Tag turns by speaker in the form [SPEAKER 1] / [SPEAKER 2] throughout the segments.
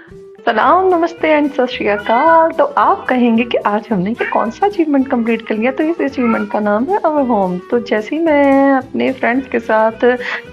[SPEAKER 1] सलाम, नमस्ते एंड सत श्री अकाल। तो आप कहेंगे कि आज हमने ये कौन-सा अचीवमेंट कंप्लीट कर लिया, तो इस अचीवमेंट का नाम है अवर होम। तो जैसे ही मैं अपने फ्रेंड्स के साथ,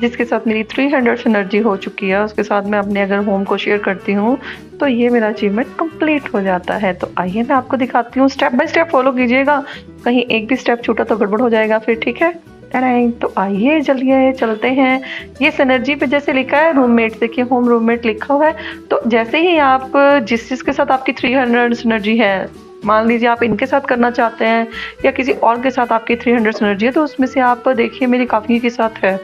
[SPEAKER 1] जिसके साथ मेरी 300 सिनर्जी हो चुकी है, उसके साथ मैं अपने अगर होम को शेयर करती हूँ, तो ये मेरा अचीवमेंट कंप्लीट हो जाता है। तो आइए मैं आपको दिखाती हूँ, स्टेप बाय स्टेप फॉलो कीजिएगा, कहीं एक भी स्टेप छूटा तो गड़बड़ हो जाएगा फिर, ठीक है? टड़ैं! तो आइए चलिए चलते हैं। ये सिनर्जी पे जैसे लिखा है रूममेट, देखिए होम रूममेट लिखा हुआ है। तो जैसे ही आप जिसके साथ आपकी 300 सिनर्जी है, मान लीजिए आप इनके साथ करना चाहते हैं या किसी और के साथ आपकी 300 सिनर्जी है, तो उसमें से आप देखिए मेरी काफ़ी के साथ है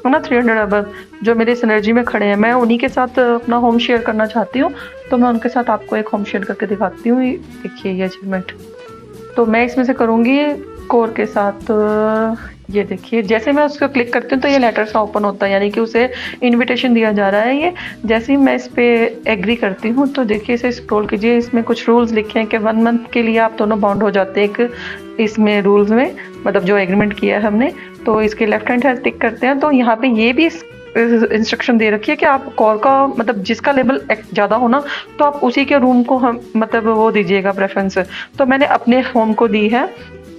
[SPEAKER 1] ना 300 अबव जो मेरे सिनर्जी में खड़े हैं। मैं उन्हीं के साथ अपना होम शेयर करना चाहती हूँ, तो मैं उनके साथ आपको एक होम शेयर करके दिखाती हूँ। देखिए ये अचीवमेंट, तो मैं इसमें से करूँगी कोर के साथ। ये देखिए जैसे मैं उसको क्लिक करती हूँ तो ये लेटर सा ओपन होता है, यानी कि उसे इनविटेशन दिया जा रहा है। ये जैसे ही मैं इस पे एग्री करती हूँ तो देखिए इसे स्क्रॉल कीजिए, इसमें कुछ रूल्स लिखे हैं कि 1 मंथ के लिए आप दोनों बाउंड हो जाते हैं एक इसमें रूल्स में, मतलब जो एग्रीमेंट किया है हमने। तो इसके लेफ्ट हैंड साइड टिक करते हैं, तो यहाँ पे ये भी इंस्ट्रक्शन दे रखी है कि आप कॉल का मतलब जिसका लेवल ज़्यादा हो ना, तो आप उसी के रूम को हम मतलब वो दीजिएगा प्रेफरेंस। तो मैंने अपने होम को दी है,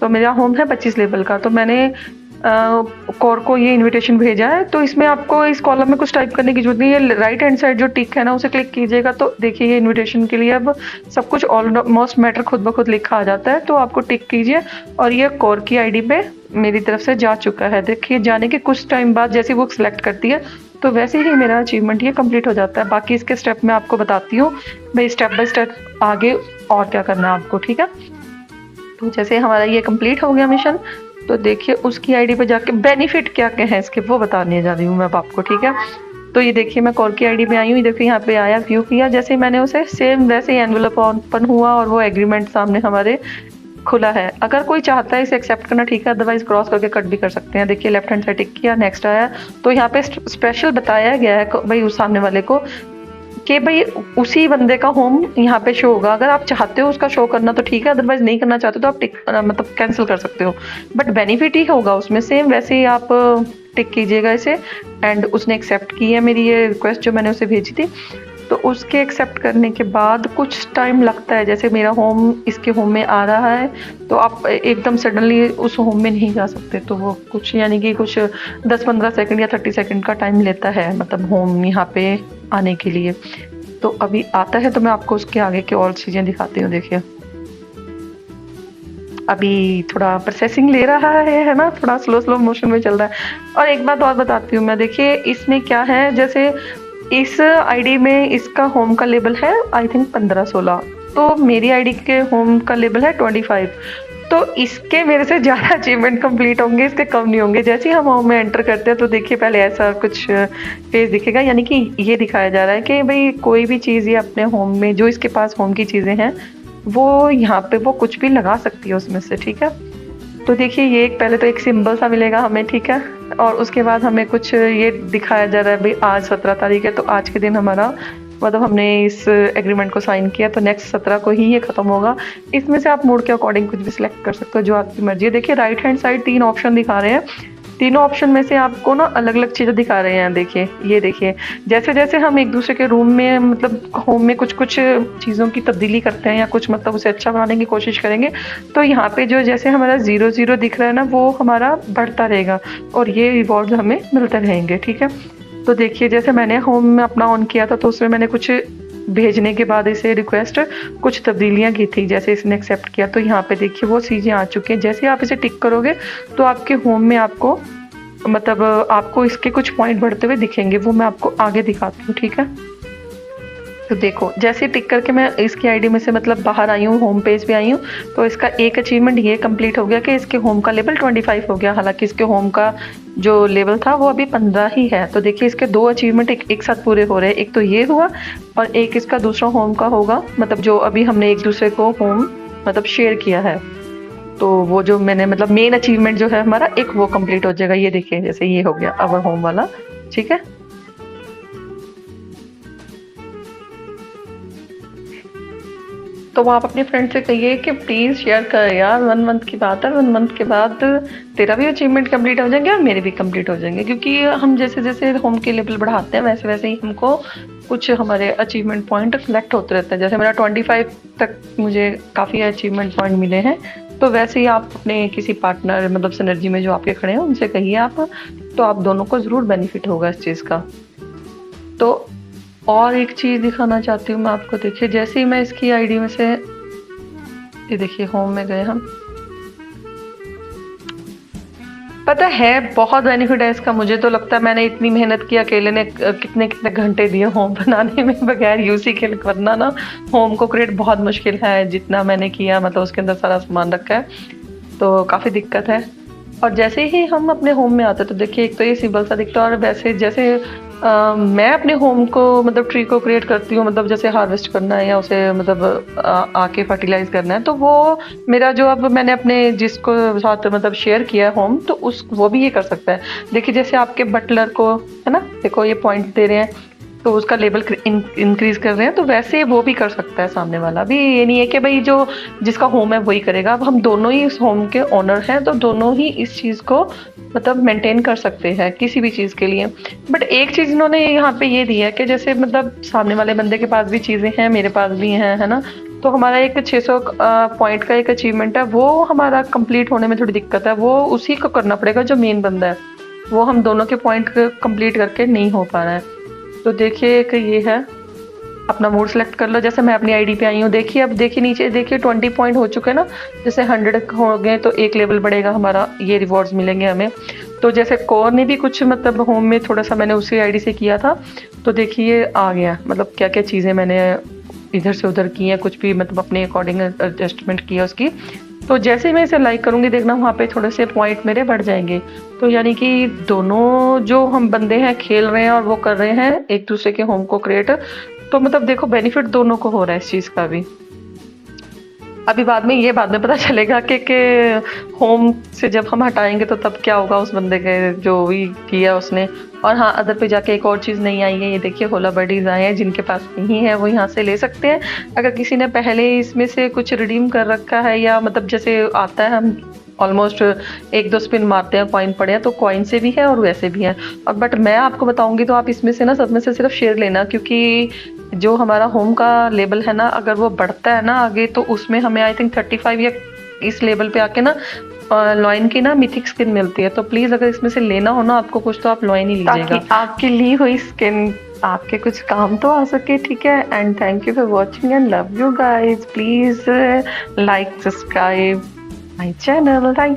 [SPEAKER 1] तो मेरा होम है 25 लेवल का, तो मैंने कोर को ये इनविटेशन भेजा है। तो इसमें आपको इस कॉलम में कुछ टाइप करने की जरूरत नहीं है, राइट हैंड साइड जो टिक है ना उसे क्लिक कीजिएगा, तो देखिए ये इनविटेशन के लिए अब सब कुछ ऑलमोस्ट मैटर खुद ब खुद लिखा आ जाता है। तो आपको टिक कीजिए और ये कोर की आईडी पे मेरी तरफ से जा चुका है। देखिए जाने के कुछ टाइम बाद जैसे वो सिलेक्ट करती है तो वैसे ही मेरा अचीवमेंट ये कंप्लीट हो जाता है। बाकी इसके स्टेप मैं आपको बताती हूँ भाई, स्टेप बाय स्टेप आगे और क्या करना है आपको, ठीक है? तो जैसे हमारा ये कंप्लीट हो गया मिशन, तो देखिए उसकी आईडी पे जाके बेनिफिट क्या क्या है इसके वो बताने जा रही हूँ मैं अब आपको, ठीक है? तो ये देखिए मैं कोर की आईडी पे आई हूँ, देखिए यहाँ पे आया, व्यू किया, जैसे मैंने उसे सेम वैसे ही एनवेलप ओपन हुआ और वो एग्रीमेंट सामने हमारे खुला है। अगर कोई चाहता है इसे एक्सेप्ट करना ठीक है, अदरवाइज क्रॉस करके कट भी कर सकते हैं। देखिए लेफ्ट हैंड साइड टिक किया, नेक्स्ट आया, तो यहाँ पे स्पेशल बताया गया है भाई उस सामने वाले को कि भाई उसी बंदे का होम यहाँ पे शो होगा। अगर आप चाहते हो उसका शो करना तो ठीक है, अदरवाइज नहीं करना चाहते तो आप टिक मतलब कैंसिल कर सकते हो, बट बेनिफिट ही होगा उसमें सेम वैसे ही आप टिक कीजिएगा इसे। एंड उसने एक्सेप्ट की है मेरी ये रिक्वेस्ट जो मैंने उसे भेजी थी। तो उसके एक्सेप्ट करने के बाद कुछ टाइम लगता है, जैसे मेरा होम इसके होम में आ रहा है, तो आप एकदम सडनली उस होम में नहीं जा सकते, तो वो कुछ यानी कि कुछ 10-15 सेकंड या 30 सेकंड का टाइम लेता है, मतलब होम यहाँ पे आने के लिए। तो अभी आता है तो मैं आपको उसके आगे की और चीज़ें दिखाती हूँ। देखिए अभी थोड़ा प्रोसेसिंग ले रहा है ना, थोड़ा स्लो मोशन में चल रहा है। और एक बात और बताती हूँ मैं, देखिए इसमें क्या है, जैसे इस आईडी में इसका होम का लेवल है आई थिंक 15-16, तो मेरी आईडी के होम का लेवल है 25। तो इसके मेरे से ज़्यादा अचीवमेंट कंप्लीट होंगे, इसके कम नहीं होंगे। जैसे ही हम होम में एंटर करते हैं तो देखिए पहले ऐसा कुछ पेज दिखेगा, यानी कि ये दिखाया जा रहा है कि भाई कोई भी चीज़ ये अपने होम में जो इसके पास होम की चीज़ें हैं वो यहाँ पे वो कुछ भी लगा सकती है उसमें से, ठीक है? तो देखिए ये एक पहले तो एक सिंबल सा मिलेगा हमें, ठीक है? और उसके बाद हमें कुछ ये दिखाया जा रहा है भाई आज 17 तारीख है, तो आज के दिन हमारा मतलब हमने इस एग्रीमेंट को साइन किया, तो नेक्स्ट 17 को ही ये खत्म होगा। इसमें से आप मूड के अकॉर्डिंग कुछ भी सिलेक्ट कर सकते हो जो आपकी मर्जी है। देखिए राइट हैंड साइड 3 ऑप्शन दिखा रहे हैं, तीनों ऑप्शन में से आपको ना अलग अलग चीज़ें दिखा रहे हैं। देखिए ये देखिए जैसे जैसे हम एक दूसरे के रूम में मतलब होम में कुछ कुछ चीज़ों की तब्दीली करते हैं या कुछ मतलब उसे अच्छा बनाने की कोशिश करेंगे, तो यहाँ पे जो जैसे हमारा 0-0 दिख रहा है ना, वो हमारा बढ़ता रहेगा और ये रिवॉर्ड हमें मिलते रहेंगे, ठीक है? तो देखिए जैसे मैंने होम में अपना ऑन किया था तो उसमें मैंने कुछ भेजने के बाद इसे रिक्वेस्ट कुछ तब्दीलियां की थी, जैसे इसने एक्सेप्ट किया, तो यहाँ पे देखिए वो चीज़ें आ चुकी हैं। जैसे आप इसे टिक करोगे तो आपके होम में आपको मतलब आपको इसके कुछ पॉइंट बढ़ते हुए दिखेंगे, वो मैं आपको आगे दिखाती हूँ, ठीक है? तो देखो जैसे टिक करके मैं इसकी आईडी में से मतलब बाहर आई हूँ, होम पेज पे आई हूँ, तो इसका एक अचीवमेंट ये कंप्लीट हो गया कि इसके होम का लेवल 25 हो गया। हालांकि इसके होम का जो लेवल था वो अभी 15 ही है। तो देखिए इसके 2 अचीवमेंट एक साथ पूरे हो रहे हैं, एक तो ये हुआ और एक इसका दूसरा होम का होगा, मतलब जो अभी हमने एक दूसरे को होम मतलब शेयर किया है, तो वो जो मैंने मतलब मेन अचीवमेंट जो है हमारा एक वो कंप्लीट हो जाएगा। ये देखिए जैसे ये हो गया अवर होम वाला, ठीक है? तो आप अपने फ्रेंड से कहिए कि प्लीज़ शेयर कर यार, 1 मंथ की बात है, 1 मंथ के बाद तेरा भी अचीवमेंट कंप्लीट हो जाएंगे और मेरे भी कंप्लीट हो जाएंगे, क्योंकि हम जैसे जैसे होम के लेवल बढ़ाते हैं वैसे वैसे ही हमको कुछ हमारे अचीवमेंट पॉइंट कलेक्ट होते रहते हैं। जैसे मेरा 25 तक मुझे काफ़ी अचीवमेंट पॉइंट मिले हैं, तो वैसे ही आप अपने किसी पार्टनर मतलब सिनर्जी में जो आपके खड़े हैं उनसे कहिए आप, तो आप दोनों को ज़रूर बेनिफिट होगा इस चीज़ का। तो और एक चीज़ दिखाना चाहती हूँ मैं आपको, देखिए जैसे ही मैं इसकी आईडी में से, ये देखिए होम में गए हम, पता है बहुत बेनिफिट है इसका। मुझे तो लगता है मैंने इतनी मेहनत की अकेले ने, कितने कितने घंटे दिए होम बनाने में बगैर यूसी के, वरना ना होम को क्रिएट बहुत मुश्किल है। जितना मैंने किया मतलब उसके अंदर सारा सामान रखा है, तो काफ़ी दिक्कत है। और जैसे ही हम अपने होम में आते हैं तो देखिए एक तो ये सिंपल सा दिखता है, और वैसे जैसे मैं अपने होम को मतलब ट्री को क्रिएट करती हूँ, मतलब जैसे हार्वेस्ट करना है या उसे मतलब आके फर्टिलाइज करना है, तो वो मेरा जो अब मैंने अपने जिसको साथ मतलब शेयर किया है होम, तो उस वो भी ये कर सकता है। देखिए जैसे आपके बटलर को है ना, देखो ये पॉइंट दे रहे हैं तो उसका लेवल इंक्रीज कर रहे हैं, तो वैसे वो भी कर सकता है सामने वाला भी। ये नहीं है कि भाई जो जिसका होम है वही करेगा। अब हम दोनों ही इस होम के ओनर हैं, तो दोनों ही इस चीज़ को मतलब मेंटेन कर सकते हैं किसी भी चीज़ के लिए। बट एक चीज़ इन्होंने यहाँ पे ये दी है कि जैसे मतलब सामने वाले बंदे के पास भी चीज़ें हैं, मेरे पास भी हैं, है ना, तो हमारा एक 600 पॉइंट का एक अचीवमेंट है, वो हमारा कंप्लीट होने में थोड़ी दिक्कत है। वो उसी को करना पड़ेगा जो मेन बंदा है, वो हम दोनों के पॉइंट कंप्लीट करके नहीं हो पा रहा है। तो देखिए एक ये है, अपना मूड सेलेक्ट कर लो। जैसे मैं अपनी आईडी पे आई हूँ, देखिए अब देखिए नीचे देखिए 20 पॉइंट हो चुके हैं ना। जैसे 100 हो गए तो एक लेवल बढ़ेगा हमारा, ये रिवॉर्ड्स मिलेंगे हमें। तो जैसे कोर ने भी कुछ मतलब होम में थोड़ा सा मैंने उसी आईडी से किया था, तो देखिए आ गया मतलब क्या क्या चीज़ें मैंने इधर से उधर की हैं, कुछ भी मतलब अपने अकॉर्डिंग एडजस्टमेंट किया उसकी। तो जैसे मैं इसे लाइक करूँगी देखना वहाँ पे थोड़े से पॉइंट मेरे बढ़ जाएंगे। तो यानी कि दोनों जो हम बंदे हैं खेल रहे हैं और वो कर रहे हैं एक दूसरे के होम को क्रिएट, तो मतलब देखो बेनिफिट दोनों को हो रहा है इस चीज़ का भी। अभी बाद में पता चलेगा कि होम से जब हम हटाएंगे तो तब क्या होगा उस बंदे के जो भी किया उसने। और हाँ, अदर पे जाके एक और चीज़ नहीं आई है, ये देखिए होला बडीज आए हैं। जिनके पास नहीं है वो यहाँ से ले सकते हैं। अगर किसी ने पहले इसमें से कुछ रिडीम कर रखा है, या मतलब जैसे आता है हम ऑलमोस्ट 1-2 स्पिन मारते हैं, कॉइन पड़े हैं, तो कॉइन से भी है और वैसे भी है। और बट मैं आपको बताऊंगी तो आप इसमें से ना सब में से सिर्फ शेयर लेना, क्योंकि जो हमारा होम का लेवल है ना, अगर वो बढ़ता है ना आगे, तो उसमें हमें आई थिंक 35 या इस लेवल पे आके ना लॉइन की ना मिथिक स्किन मिलती है। तो प्लीज अगर इसमें से लेना हो ना आपको कुछ, तो आप लॉइन ही लीजिएगा, ताकि आपकी ली हुई स्किन आपके कुछ काम तो आ सके। ठीक है, and thank you for watching and love you guys. Please like subscribe my channel. Thank